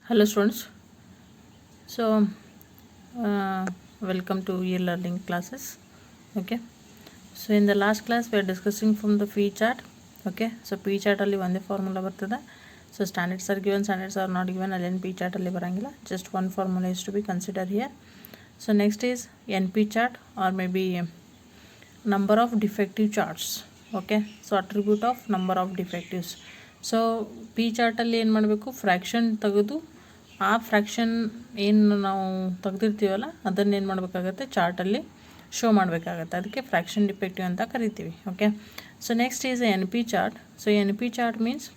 Hello students. So welcome to e-learning classes. Okay, so in the last class we are discussing from the P chart. Okay, so P chart alli one formula bartade. So standards are given, standards are not given. Allen P chart alli barangilla, just one formula is to be considered here. So next is NP chart or maybe number of defective charts. Okay, so attribute of number of defectives. So P chart alli ಏನು ಮಾಡಬೇಕು, fraction ತೆಗೆದು ಆ fraction ಏನು ನಾವು ತೆಗೆದಿರ್ತೀವಲ್ಲ ಅದನ್ನು ಏನು ಮಾಡಬೇಕಾಗತ್ತೆ, ಚಾರ್ಟಲ್ಲಿ show ಮಾಡಬೇಕಾಗತ್ತೆ. ಅದಕ್ಕೆ ಫ್ರ್ಯಾಕ್ಷನ್ ಡಿಫೆಕ್ಟಿವ್ ಅಂತ ಕರಿತೀವಿ. Okay, so next is N P chart. So N P chart means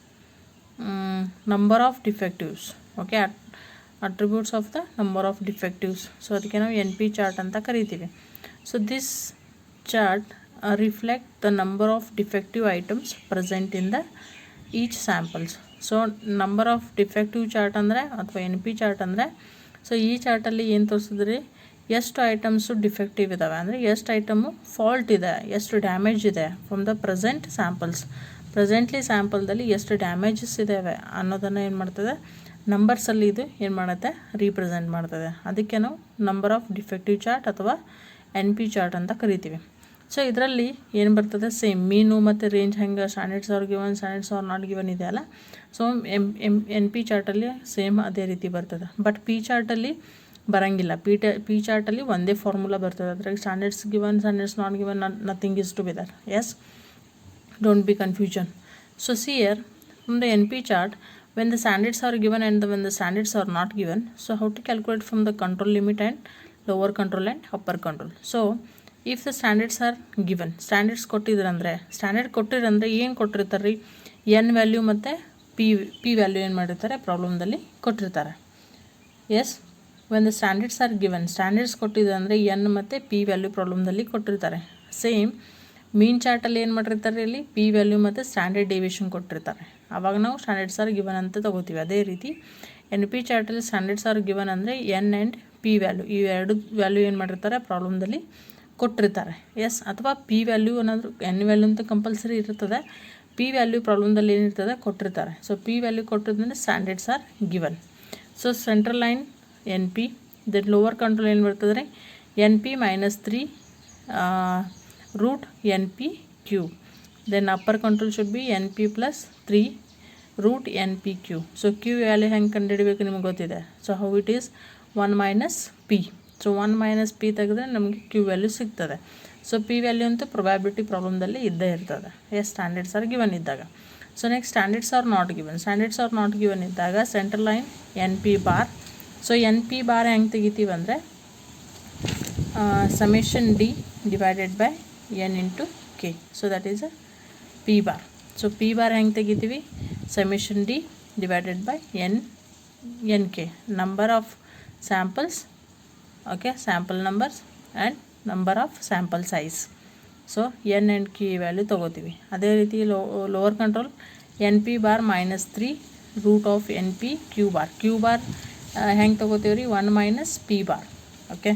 number of defectives. Okay, attributes of the number of defectives. So ಅದಕ್ಕೆ ನಾವು ಎನ್ ಪಿ ಚಾರ್ಟ್ ಅಂತ ಕರಿತೀವಿ. So this chart reflect the number of defective items present in the each samples. So number of defective chart ಅಂದರೆ ಅಥವಾ N P chart ಅಂದರೆ, so ಈ ಚಾರ್ಟಲ್ಲಿ ಏನು ತೋರಿಸಿದ್ರಿ, ಎಷ್ಟು ಐಟಮ್ಸು ಡಿಫೆಕ್ಟಿವ್ ಇದ್ದಾವೆ ಅಂದರೆ ಎಷ್ಟು ಐಟಮು ಫಾಲ್ಟ್ ಇದೆ, ಎಷ್ಟು ಡ್ಯಾಮೇಜ್ ಇದೆ from the present samples. Presently ಸ್ಯಾಂಪಲ್ದಲ್ಲಿ ಎಷ್ಟು ಡ್ಯಾಮೇಜಸ್ ಇದ್ದಾವೆ ಅನ್ನೋದನ್ನು ಏನು ಮಾಡ್ತದೆ, ನಂಬರ್ಸಲ್ಲಿ ಇದು ಏನು ಮಾಡುತ್ತೆ, ರೀಪ್ರೆಸೆಂಟ್ ಮಾಡ್ತದೆ. ಅದಕ್ಕೆ ನಾವು ನಂಬರ್ ಆಫ್ ಡಿಫೆಕ್ಟಿವ್ ಚಾರ್ಟ್ ಅಥವಾ ಎನ್ ಪಿ ಚಾರ್ಟ್ ಅಂತ ಕರಿತೀವಿ. ಸೊ ಇದರಲ್ಲಿ ಏನು ಬರ್ತದೆ, ಸೇಮ್ ಮೀನು ಮತ್ತು ರೇಂಜ್ ಹೆಂಗೆ standards are given, standards are not given ಇದೆ ಅಲ್ಲ. ಸೊ ಎನ್ ಪಿ ಚಾರ್ಟಲ್ಲಿ ಸೇಮ್ ಅದೇ ರೀತಿ ಬರ್ತದೆ. ಬಟ್ ಪಿ ಚಾರ್ಟಲ್ಲಿ ಬರೋಂಗಿಲ್ಲ. ಪಿ ಚಾರ್ಟಲ್ಲಿ ಒಂದೇ ಫಾರ್ಮುಲಾ ಬರ್ತದೆ. ಅದ್ರಾಗ standards given, standards not given, nothing is together. Yes, don't be confusion. So see here from the N P chart, when the standards are given and when the standards are not given, so how to calculate from the control limit and lower control and upper control. So if the standards are given, standards ಕೊಟ್ಟಿದ್ರಂದರೆ, standard ಕೊಟ್ಟಿರಂದರೆ ಏನು ಕೊಟ್ಟಿರ್ತಾರೆ ರೀ, N value ಮತ್ತು P value ಏನು ಮಾಡಿರ್ತಾರೆ, ಪ್ರಾಬ್ಲಮ್ದಲ್ಲಿ ಕೊಟ್ಟಿರ್ತಾರೆ. Yes, when the standards are given, standards ಕೊಟ್ಟಿದ್ದಾರೆ ಅಂದರೆ ಎನ್ ಮತ್ತು ಪಿ ವ್ಯಾಲ್ಯೂ ಪ್ರಾಬ್ಲಮ್ದಲ್ಲಿ ಕೊಟ್ಟಿರ್ತಾರೆ. ಸೇಮ್ ಮೀನ್ ಚಾರ್ಟಲ್ಲಿ ಏನು ಮಾಡಿರ್ತಾರೆ, ಇಲ್ಲಿ ಪಿ ವ್ಯಾಲ್ಯೂ ಮತ್ತು ಸ್ಟ್ಯಾಂಡರ್ಡ್ ಡೇವಿಯೇಷನ್ ಕೊಟ್ಟಿರ್ತಾರೆ. ಆವಾಗ ನಾವು ಸ್ಟ್ಯಾಂಡರ್ಡ್ಸ್ ಆರ್ ಗಿವನ್ ಅಂತ ತೊಗೋತೀವಿ. ಅದೇ ರೀತಿ ಎನ್ ಪಿ ಚಾರ್ಟಲ್ಲಿ ಸ್ಟ್ಯಾಂಡರ್ಡ್ಸ್ ಆರ್ ಗಿವನ್ ಅಂದರೆ ಎನ್ ಆ್ಯಂಡ್ ಪಿ ವ್ಯಾಲ್ಯೂ, ಈ ಎರಡು ವ್ಯಾಲ್ಯೂ ಏನು ಮಾಡಿರ್ತಾರೆ, ಪ್ರಾಬ್ಲಮ್ದಲ್ಲಿ ಕೊಟ್ಟಿರ್ತಾರೆ. ಎಸ್, ಅಥವಾ ಪಿ ವ್ಯಾಲ್ಯೂ ಅನ್ನೋದು, ಎನ್ ವ್ಯಾಲ್ಯೂ ಅಂತ ಕಂಪಲ್ಸರಿ ಇರ್ತದೆ, ಪಿ ವ್ಯಾಲ್ಯೂ ಪ್ರಾಬ್ಲಮ್ದಲ್ಲಿ ಏನಿರ್ತದೆ ಕೊಟ್ಟಿರ್ತಾರೆ. ಸೊ ಪಿ ವ್ಯಾಲ್ಯೂ ಕೊಟ್ಟಿದ್ದಂದ್ರೆ standards are given. So central line N P, then lower control ಏನು ಬರ್ತದೆ, N P -3 root N P Q. Then upper control should be N P +3 root N P Q. So Q value ಹೆಂಗೆ ಕಂಡುಹಿಡಬೇಕು ನಿಮ್ಗೆ ಗೊತ್ತಿದೆ. So how it is 1 - P. So 1 - P ತೆಗೆದ್ರೆ ನಮಗೆ Q value ಸಿಗ್ತದೆ. So P value ಅಂತೂ probability ಪ್ರಾಬ್ಲಮ್ದಲ್ಲಿ ಇದ್ದೇ ಇರ್ತದೆ. ಎಸ್, ಸ್ಟ್ಯಾಂಡರ್ಡ್ಸ್ ಆರ್ ಗಿವನ್ ಇದ್ದಾಗ. So next standards are not given. Standards are not given ಇದ್ದಾಗ central line N P bar. So N P bar ಹೆಂಗೆ ತೆಗಿತೀವಿ ಅಂದರೆ summation D divided by N into K. So that is a P bar. So P bar ಹೆಂಗೆ ತೆಗಿತೀವಿ, summation D divided by N K, number of samples. Okay, sample numbers and number of sample size. So N and K value ತೊಗೋತೀವಿ. ಅದೇ ರೀತಿ lower control N P bar -3 root of N P Q bar. Q bar ಹೆಂಗೆ ತೊಗೋತೀವಿ ರೀ, 1 - P bar. Okay,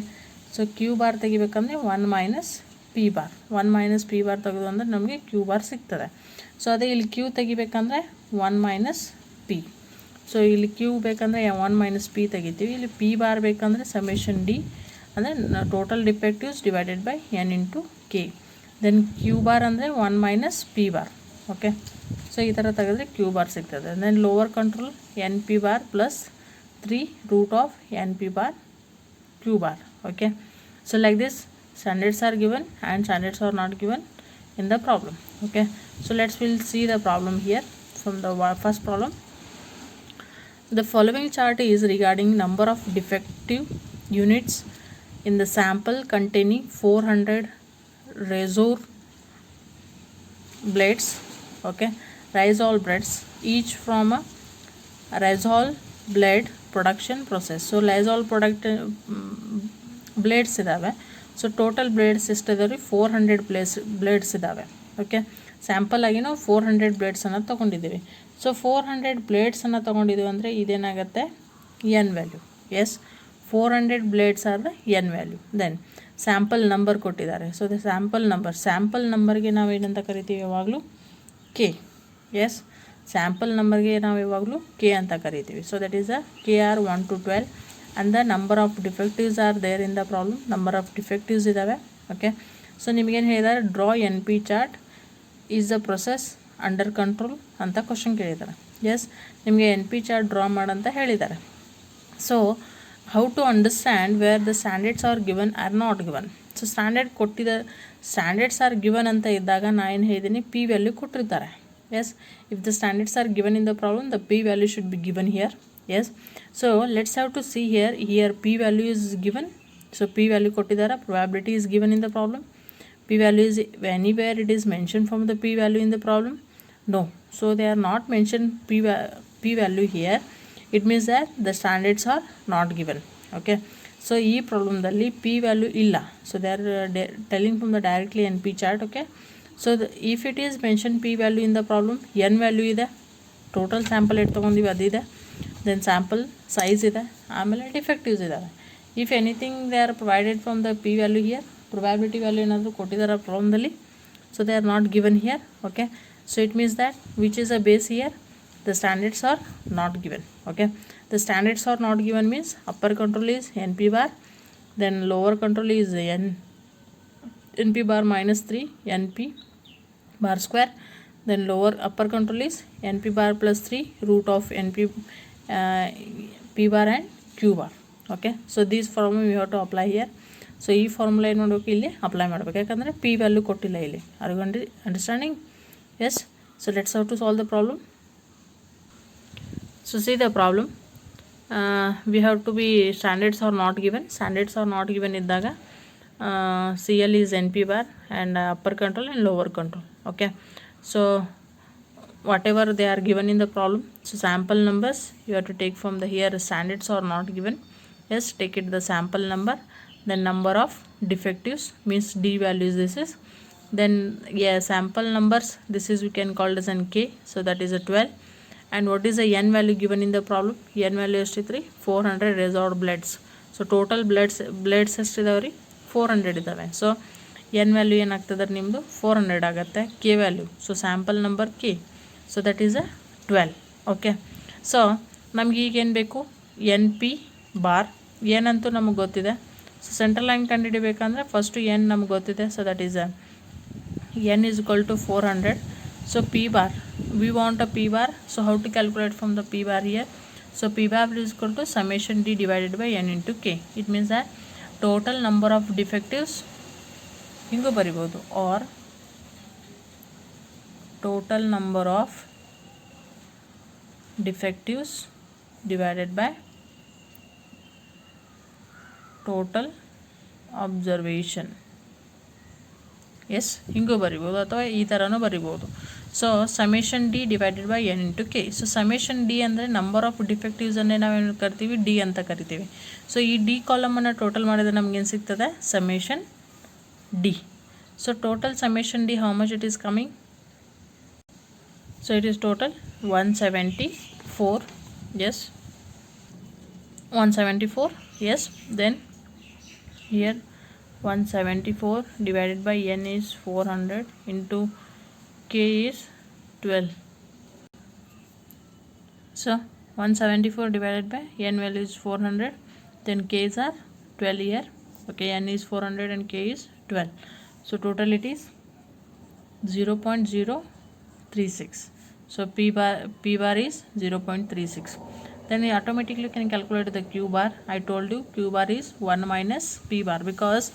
so Q bar ತೆಗಿಬೇಕಂದ್ರೆ 1 - P bar. 1 - P bar ತೆಗೆದು ಅಂದರೆ ನಮಗೆ ಕ್ಯೂ ಬಾರ್ ಸಿಗ್ತದೆ. ಸೊ ಅದೇ ಇಲ್ಲಿ ಕ್ಯೂ ತೆಗಿಬೇಕಂದ್ರೆ 1 - ಪಿ. ಸೊ ಇಲ್ಲಿ ಕ್ಯೂ ಬೇಕಂದರೆ 1 - ಪಿ ತೆಗಿತೀವಿ. ಇಲ್ಲಿ ಪಿ ಬಾರ್ ಬೇಕಂದರೆ ಸಮೇಷನ್ ಡಿ ಅಂದರೆ total defectives divided by N into K. Then Q bar ಅಂದರೆ 1 - ಪಿ ಬಾರ್. ಓಕೆ, ಸೊ ಈ ಥರ ತೆಗೆದ್ರೆ ಕ್ಯೂ ಬಾರ್ ಸಿಗ್ತದೆ. Then lower control N P bar +3 root of N P bar Q bar. Okay, so like this standards are given and standards are not given in the problem. Okay, so we'll see the problem here from the first problem. The following chart is regarding number of defective units in the sample containing 400 razor blades. Okay, Rizal blades, each from a Rizal blade production process. So Rizal product blades ಇದಾವೆ. So total blades ಎಷ್ಟಿದೆ ರೀ, 400 blades ಇದ್ದಾವೆ. Okay, sample ಆಗಿ ನಾವು 400 ಬ್ಲೇಡ್ಸನ್ನು ತೊಗೊಂಡಿದ್ದೀವಿ. So 400 ಬ್ಲೇಡ್ಸನ್ನು ತೊಗೊಂಡಿದ್ದೀವಿ ಅಂದರೆ ಇದೇನಾಗುತ್ತೆ, N value. Yes, 400 blades are the N value. Then sample number ಕೊಟ್ಟಿದ್ದಾರೆ. ಸೊ ದ ಸ್ಯಾಂಪಲ್ ನಂಬರ್ಗೆ ನಾವು ಏನಂತ ಕರಿತೀವಿ ಯಾವಾಗಲೂ, ಕೆ. ಎಸ್, ಸ್ಯಾಂಪಲ್ ನಂಬರ್ಗೆ ನಾವು ಯಾವಾಗಲೂ ಕೆ ಅಂತ ಕರಿತೀವಿ. So that is a KR 1 to 12 and the number of defectives are there in the problem. Number of defectives ಇದ್ದಾವೆ. ಓಕೆ, ಸೊ ನಿಮಗೇನು ಹೇಳಿದ್ದಾರೆ, draw NP chart is the process under control ಅಂತ question ಕೇಳಿದ್ದಾರೆ. Yes, ನಿಮಗೆ NP chart draw ಮಾಡಂತ ಹೇಳಿದ್ದಾರೆ. So how to understand where the standards are given are not given. So standards are given ಅಂತ ಇದ್ದಾಗ ನಾ ಏನು ಹೇಳಿದ್ದೀನಿ, P ವ್ಯಾಲ್ಯೂ ಕೊಟ್ಟಿರ್ತಾರೆ. Yes, if the standards are given in the problem, the P value should be given here. Yes, so let's have to see here P value is given. So P value ಕೊಟ್ಟಿದ್ದಾರೆ, probability is given in the problem. P value is anywhere it is mentioned from the P value in the problem? No. So they are not mentioned P value here. It means that the standards are not given. Okay, so ಈ ಪ್ರಾಬ್ಲಮ್ದಲ್ಲಿ P value ಇಲ್ಲ. So they are telling from the directly NP chart. Okay, so if it is mentioned P value in the problem, N value ಇದೆ, total sample ಎಷ್ಟು ತೊಗೊಂಡಿವಿ ಅದಿದೆ, then sample size ಇದೆ, ಆಮೇಲೆ defectives ಇದ್ದಾವೆ. If anything they are provided from the P value here, probability value ಏನಾದರೂ ಕೊಟ್ಟಿದ್ದಾರೆ ಪ್ರಾಬ್ಲಮ್ದಲ್ಲಿ, so they are not given here. Okay, so it means that which is a base here, the standards are not given. Okay, the standards are not given means upper control is NP bar, then lower control is NP bar minus 3 NP bar square, then upper control is NP bar plus 3 root of NP P bar and Q bar. Okay, so this formula we have to apply here. So ಈ formula ಏನು ಮಾಡಬೇಕು, ಇಲ್ಲಿ apply ಮಾಡಬೇಕು, ಯಾಕಂದರೆ P value ಕೊಟ್ಟಿಲ್ಲ ಇಲ್ಲಿ. Are you understanding? Yes, so let's how to solve the problem. So see the problem, we have to be standards are not given. Standards are not given iddaga CL is NP bar and upper control and lower control. Okay, so whatever they are given in the problem, so sample numbers you have to take from the here. Standards are not given. Yes, take it the sample number, then number of defectives means D values this is, then yeah sample numbers, this is we can call as an K, so that is a 12. And what is the N value given in the problem? N value ಎಷ್ಟಿದ್ರಿ, 400 resolved bloods. So total bloods ಎಷ್ಟಿದಾವೆ ರೀ, 400 ಇದ್ದಾವೆ. So N value ಏನಾಗ್ತದೆ ನಿಮ್ಮದು 400 ಆಗುತ್ತೆ. K value, so sample number K, so that is a 12. Okay, so ನಮ್ಗೆ ಈಗೇನು ಬೇಕು, NP ಬಾರ್. ಏನಂತೂ ನಮಗೆ ಗೊತ್ತಿದೆ. ಸೊ ಸೆಂಟ್ರಲ್ ಲೈನ್ ಕಂಡುಹಿಡಿಬೇಕಂದ್ರೆ ಫಸ್ಟು N ನಮ್ಗೆ ಗೊತ್ತಿದೆ. So that is N is equal to 400. So P bar, we want a P bar. So how to calculate from the P bar here? So P bar is equal to summation D divided by N into K. It means that total number of defectives hingu baribodu, or total number of defectives divided by total observation. Yes, ಹಿಂಗೂ ಬರಿಬೋದು ಅಥವಾ ಈ ಥರನೂ ಬರಿಬೋದು. So summation D divided by N into K. So summation D ಅಂದರೆ number of ಡಿಫೆಕ್ಟಿವ್ಸನ್ನೇ ನಾವೇನು ಕರಿತೀವಿ, ಡಿ ಅಂತ ಕರಿತೀವಿ. ಸೊ ಈ ಡಿ ಕಾಲಮನ್ನು ಟೋಟಲ್ ಮಾಡಿದ್ರೆ ನಮಗೇನು ಸಿಗ್ತದೆ, summation D. So total summation D how much it is coming, so it is total 174. Yes, 174. Yes, then here 174 divided by N is 400 into K is 12. So 174 divided by N value is 400, then K's are 12 here. Okay, N is 400 and K is 12. So total it is 0.036. So P bar is 0.36. Then we automatically can calculate the Q bar. I told you Q bar is 1 minus P bar, because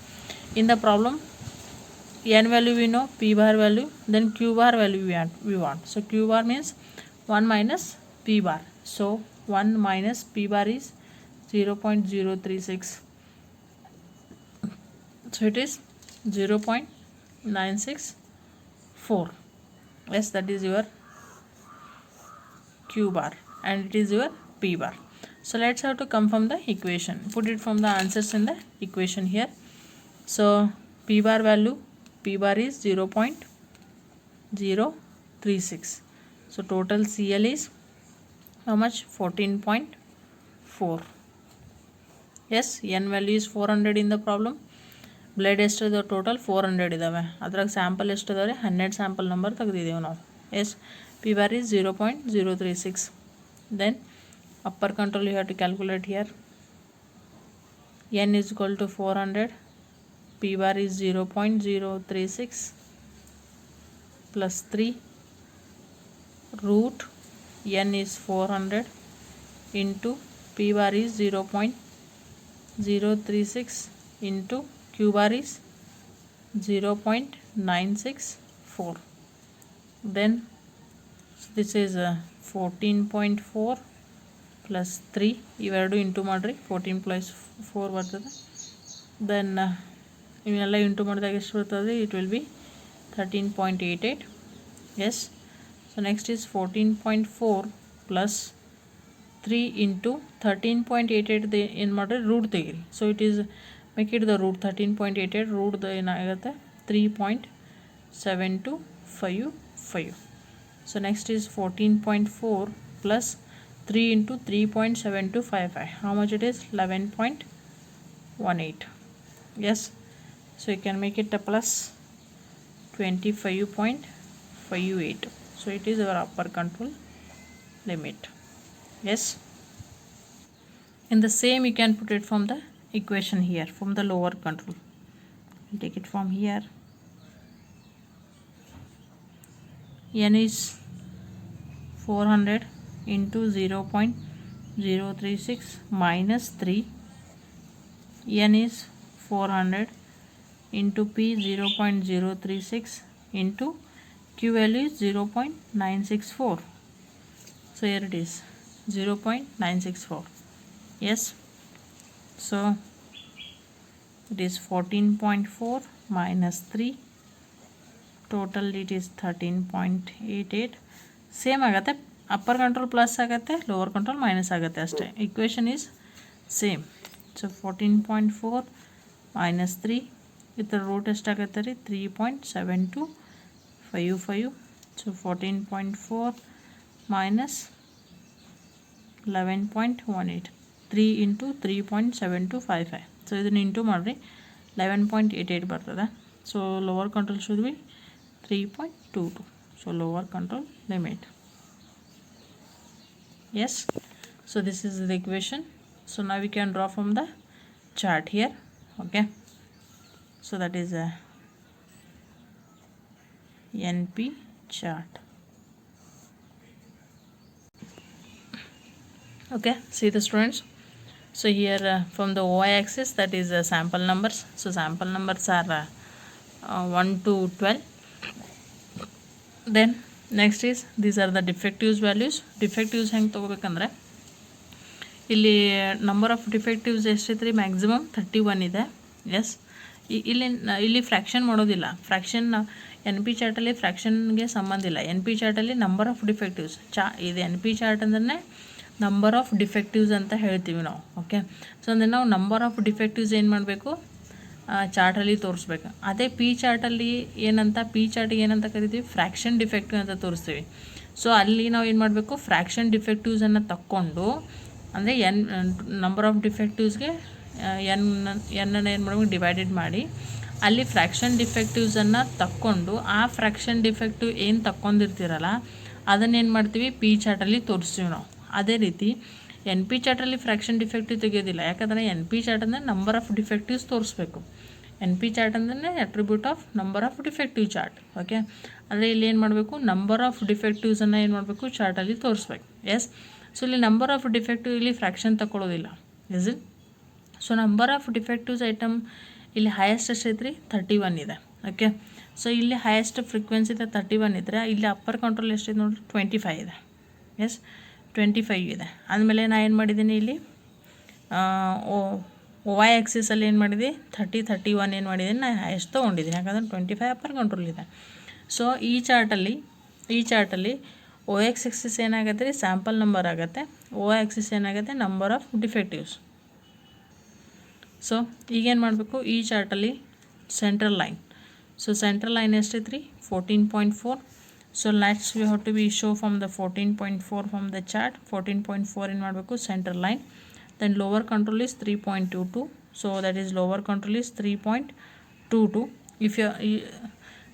in the problem N value we know, P bar value, then Q bar value we want. So Q bar means 1 minus P bar. So 1 minus P bar is 0.036. So it is 0.964. Yes, that is your Q bar and it is your P bar. So let's have to come from the equation, put it from the answers in the equation here. So P bar value, P bar is 0.036. So total CL is how much, 14.4. yes, N value is 400 in the problem. Blood ಎಷ್ಟಿದೆ total 400 ಇದ್ದಾವೆ. ಅದ್ರಾಗ sample ಎಷ್ಟಿದಾವೆ, 12 sample number ತೆಗೆದಿದ್ದೇವೆ ನಾವು. Yes, P P bar is 0.036. Then upper control you have to calculate here. N is equal to 400. P bar is 0.036 plus 3 root N is 400 into P bar is 0.036 into Q bar is 0.964. Then this is 14.4 plus 3 ಇವೆರಡು into ಮಾಡಿರಿ 14 plus 4 ಬರ್ತದೆ. Then ಇವೆಲ್ಲ into ಮಾಡಿದಾಗ ಎಷ್ಟು ಬರ್ತದೆ? It will be 13.88. Yes. So next is 14.4 plus 3 into 13.88 ಏನು ಮಾಡಿರಿ? Root ತೆಗೀರಿ. So it is make it the root 13.88 ರೂಟ್ದು ಏನಾಗುತ್ತೆ? 3.7255. So next is 14.4 plus 3 into 3.7255. How much it is? 11.18. Yes. So you can make it a plus 25.58. So it is our upper control limit. Yes. In the same you can put it from the equation here, from the lower control. Take it from here. N is 400 into 0.036 minus 3. N is 400 into P 0.036 into Q value is 0.964. So here it is 0.964. Yes. So it is 14.4 minus 3. Total it is 13.88. Same ಆಗುತ್ತೆ. Upper control plus ಆಗುತ್ತೆ, lower control minus ಆಗುತ್ತೆ ಅಷ್ಟೇ. Equation is same. So 14.4 minus 3 ಇದರ root ಎಷ್ಟಾಗುತ್ತೆ ರೀ? 3.7255. So 14.4 minus 11.18 3 into 3.7255. So ಇದನ್ನು into ಮಾಡಿರಿ 11.88 ಬರ್ತದೆ. So lower control should B 3.22. So lower control limit. Yes. So this is the equation. So now we can draw from the chart here. Okay. So that is a NP chart. Okay. See the students. So here from the y axis, that is sample numbers. So sample numbers are 1 to 12. Then next is these are the defectives values. Defectives ಹೆಂಗೆ ತೊಗೋಬೇಕಂದ್ರೆ ಇಲ್ಲಿ number of defectives ಎಷ್ಟೈತೆ ರೀ? Maximum 31 ಇದೆ. S. ಇಲ್ಲಿ fraction ಮಾಡೋದಿಲ್ಲ. Fraction N P ಚಾರ್ಟಲ್ಲಿ ಫ್ರ್ಯಾಕ್ಷನ್ಗೆ ಸಂಬಂಧ ಇಲ್ಲ. ಎನ್ ಪಿ ಚಾರ್ಟಲ್ಲಿ ನಂಬರ್ ಆಫ್ ಡಿಫೆಕ್ಟಿವ್ಸ್ ಇದು ಎನ್ ಪಿ ಚಾರ್ಟ್ ಅಂದ್ರೆ ನಂಬರ್ ಆಫ್ ಡಿಫೆಕ್ಟಿವ್ಸ್ ಅಂತ ಹೇಳ್ತೀವಿ ನಾವು. ಓಕೆ. ಸೊ ಅಂದರೆ ನಾವು ನಂಬರ್ ಆಫ್ ಡಿಫೆಕ್ಟಿವ್ಸ್ ಏನು ಮಾಡಬೇಕು? ಚಾರ್ಟಲ್ಲಿ ತೋರಿಸ್ಬೇಕು. ಅದೇ ಪಿ ಚಾರ್ಟಲ್ಲಿ ಏನಂತ, ಪಿ ಚಾರ್ಟಿಗೆ ಏನಂತ ಕರಿತೀವಿ? ಫ್ರ್ಯಾಕ್ಷನ್ ಡಿಫೆಕ್ಟಿವ್ ಅಂತ ತೋರಿಸ್ತೀವಿ. ಸೊ ಅಲ್ಲಿ ನಾವು ಏನು ಮಾಡಬೇಕು? ಫ್ರ್ಯಾಕ್ಷನ್ ಡಿಫೆಕ್ಟಿವ್ಸನ್ನು ತಕ್ಕೊಂಡು, ಅಂದರೆ ನಂಬರ್ ಆಫ್ ಡಿಫೆಕ್ಟಿವ್ಸ್ಗೆ ಎನ್ನನ್ನು ಏನು ಮಾಡಬೇಕು? ಡಿವೈಡೆಡ್ ಮಾಡಿ ಅಲ್ಲಿ ಫ್ರ್ಯಾಕ್ಷನ್ ಡಿಫೆಕ್ಟಿವ್ಸನ್ನು ತಕ್ಕೊಂಡು ಆ ಫ್ರ್ಯಾಕ್ಷನ್ ಡಿಫೆಕ್ಟಿವ್ ಏನು ತಕ್ಕೊಂಡಿರ್ತೀರಲ್ಲ ಅದನ್ನೇನು ಮಾಡ್ತೀವಿ? ಪಿ ಚಾರ್ಟಲ್ಲಿ ತೋರಿಸ್ತೀವಿ ನಾವು. ಅದೇ ರೀತಿ ಎನ್ ಪಿ ಚಾರ್ಟಲ್ಲಿ ಫ್ರ್ಯಾಕ್ಷನ್ ಡಿಫೆಕ್ಟಿವ್ ತೆಗೆಯೋದಿಲ್ಲ. ಯಾಕಂದರೆ ಎನ್ ಪಿ ಚಾರ್ಟ್ ಅಂದರೆ ನಂಬರ್ ಆಫ್ ಡಿಫೆಕ್ಟಿವ್ಸ್ ತೋರಿಸ್ಬೇಕು. ಎನ್ ಪಿ ಚಾರ್ಟ್ ಅಂದರೆ attribute of number of defective chart. Okay. ಅಂದರೆ ಇಲ್ಲಿ ಏನು ಮಾಡಬೇಕು? ನಂಬರ್ ಆಫ್ ಡಿಫೆಕ್ಟಿವ್ಸನ್ನು ಏನು ಮಾಡಬೇಕು? ಚಾರ್ಟಲ್ಲಿ ತೋರಿಸ್ಬೇಕು. ಎಸ್. ಸೊ ಇಲ್ಲಿ ನಂಬರ್ ಆಫ್ ಡಿಫೆಕ್ಟಿವ್ ಇಲ್ಲಿ ಫ್ರ್ಯಾಕ್ಷನ್ ತಗೊಳ್ಳೋದಿಲ್ಲ. Is it? So number of defectives item ಇಲ್ಲಿ ಹೈಯೆಸ್ಟ್ ಎಷ್ಟೈತೆ ರೀ? 31 ಇದೆ. ಓಕೆ. ಸೊ ಇಲ್ಲಿ ಹೈಯೆಸ್ಟ್ ಫ್ರೀಕ್ವೆನ್ಸಿ ಇದೆ 31 ಇದ್ದರೆ ಇಲ್ಲಿ ಅಪ್ಪರ್ ಕಂಟ್ರೋಲ್ ಎಷ್ಟಿದೆ ನೋಡಿರಿ? 25 ಇದೆ. ಎಸ್. 25 ಇದೆ. ಆದಮೇಲೆ ನಾನು ಏನು ಮಾಡಿದ್ದೀನಿ ಇಲ್ಲಿ ವೈ ಆ್ಯಕ್ಸಿಸಲ್ಲಿ ಏನು ಮಾಡಿದೆ? 31 ಏನು ಮಾಡಿದ್ದೀನಿ? ನಾನು ಹೈಯೆಸ್ಟ್ ತೊಗೊಂಡಿದ್ದೀನಿ. ಯಾಕಂದರೆ 25 ಅಪ್ಪರ್ ಕಂಟ್ರೋಲ್ ಇದೆ. ಸೊ ಈ ಚಾರ್ಟಲ್ಲಿ ಓ ಎಕ್ಸ್ ಆಕ್ಸಿಸ್ ಏನಾಗುತ್ತೆ ರೀ? ಸ್ಯಾಂಪಲ್ ನಂಬರ್ ಆಗುತ್ತೆ. ಓ ಆ್ಯಕ್ಸಿಸ್ ಏನಾಗುತ್ತೆ? Number of defectives. ಸೊ ಈಗೇನು ಮಾಡಬೇಕು? ಈ ಚಾರ್ಟಲ್ಲಿ central line. So central line ಎಷ್ಟೈತೆ ರೀ? 14.4. So let's we have to be show from the 14.4 from the chart. 14.4 in ಮಾಡಬೇಕು center line. Then lower control is 3.22. So that is lower control is 3.22. If you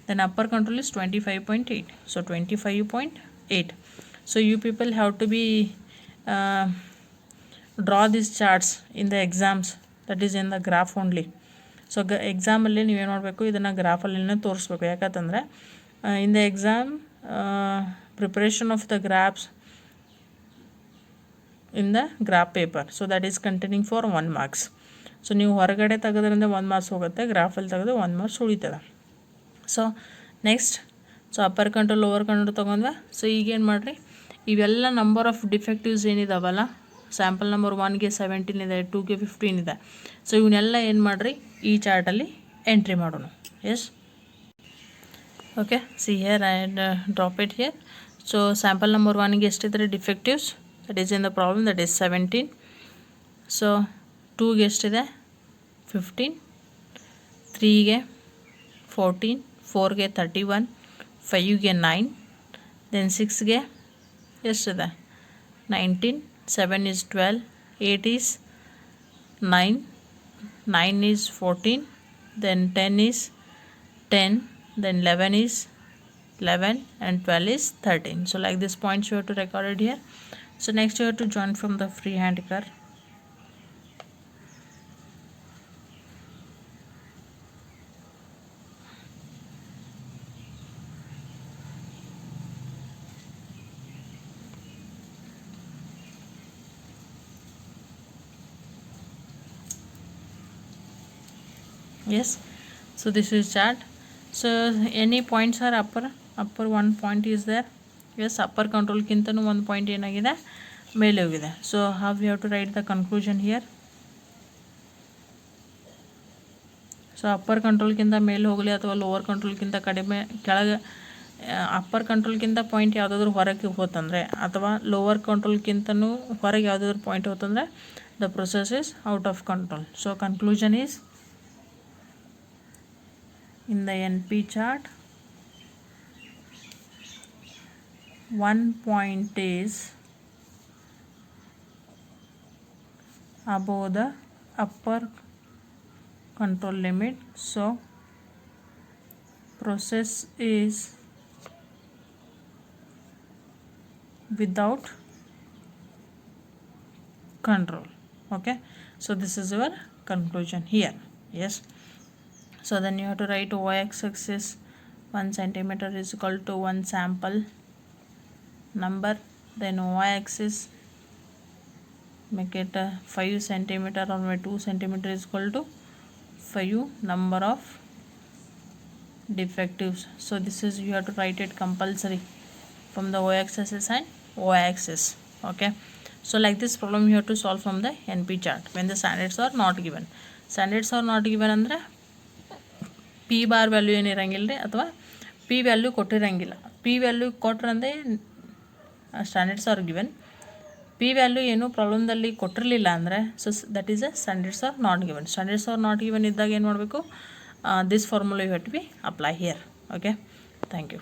then upper control is 25.8. So 25.8 8. So you people have to be draw these charts in the exams, that is in the graph only. So ಎಕ್ಸಾಮಲ್ಲಿ ನೀವೇನು ಮಾಡಬೇಕು, ಇದನ್ನು ಗ್ರಾಫಲ್ಲಿ ತೋರಿಸ್ಬೇಕು. ಯಾಕಂತಂದರೆ in the exam preparation of the graphs in the graph paper, so that is containing for 1 marks. So ನೀವು ಹೊರಗಡೆ ತೆಗೆದ್ರಿಂದ 1 marks ಹೋಗುತ್ತೆ, ಗ್ರಾಫಲ್ಲಿ ತೆಗೆದು 1 marks ಉಳಿತದೆ. So next, so upper control lower control ತೊಗೊಂಡ್ವಾ. ಸೊ ಈಗೇನು ಮಾಡಿರಿ, ಇವೆಲ್ಲ ನಂಬರ್ ಆಫ್ ಡಿಫೆಕ್ಟಿವ್ಸ್ ಏನಿದಾವಲ್ಲ, ಸ್ಯಾಂಪಲ್ ನಂಬರ್ 1ಗೆ 17 ಇದೆ, 2ಗೆ 15 ಇದೆ. ಸೊ ಇವನ್ನೆಲ್ಲ ಏನು ಮಾಡಿರಿ, ಈ ಚಾರ್ಟಲ್ಲಿ ಎಂಟ್ರಿ ಮಾಡೋಣ. Yes, okay. See here I drop it here. So sample number 1ಗೆ ಎಷ್ಟಿದ್ರೆ defectives, that is in the problem, that is 17. So 2ಗೆ ಎಷ್ಟಿದೆ 15, 3ಗೆ 14, 4ಗೆ 31, 5ಗೆ 9, ದೆನ್ 6ಗೆ ಎಷ್ಟಿದೆ 19, 7 is 12, 8 is 9, 9 is 14, then 10 is 10, then 11 is 11, and 12 is 13. So like this points you have to record it here. So next you have to join from the freehand curve. Yes, so this is chart. So any points are upper one point is there. Yes, upper control ಕಿಂತನೂ ಒಂದು point ಏನಾಗಿದೆ, ಮೇಲೆ ಹೋಗಿದೆ. So how we have to write the conclusion here. So upper ಕಂಟ್ರೋಲ್ಗಿಂತ ಮೇಲೆ ಹೋಗಲಿ ಅಥವಾ lower ಕಂಟ್ರೋಲ್ಗಿಂತ ಕಡಿಮೆ ಕೆಳಗೆ, ಅಪ್ಪರ್ ಕಂಟ್ರೋಲ್ಗಿಂತ ಪಾಯಿಂಟ್ ಯಾವುದಾದ್ರೂ ಹೊರಗೆ ಹೋತಂದರೆ ಅಥವಾ ಲೋವರ್ ಕಂಟ್ರೋಲ್ಗಿಂತನೂ ಹೊರಗೆ ಯಾವುದಾದ್ರೂ ಪಾಯಿಂಟ್ ಹೋತಂದರೆ the process is out of control. So conclusion is, in the NP chart, 1 point is above the upper control limit, so process is without control. Okay, so this is your conclusion here. Yes, so then you have to write y-axis 1 centimeter is equal to 1 sample number, then y-axis make it 5 centimeter or 2 centimeter is equal to 5 number of defectives. So this is, you have to write it compulsory from the y-axis and y-axis. Okay, so like this problem you have to solve from the NP chart when the standards are not given. Standards are not given ಅಂದರೆ P bar value ಏನಿರಂಗಿಲ್ಲ ರೀ, ಅಥವಾ P value ಕೊಟ್ಟಿರಂಗಿಲ್ಲ. P value ಕೊಟ್ರಂದರೆ standards are given. P value ಏನು ಪ್ರಾಬ್ಲಮ್ದಲ್ಲಿ ಕೊಟ್ಟಿರಲಿಲ್ಲ ಅಂದರೆ, so that is a standards are not given. Standards are not given ಇದ್ದಾಗ ಏನು ಮಾಡಬೇಕು, this formula you have to be apply here. Okay, thank you.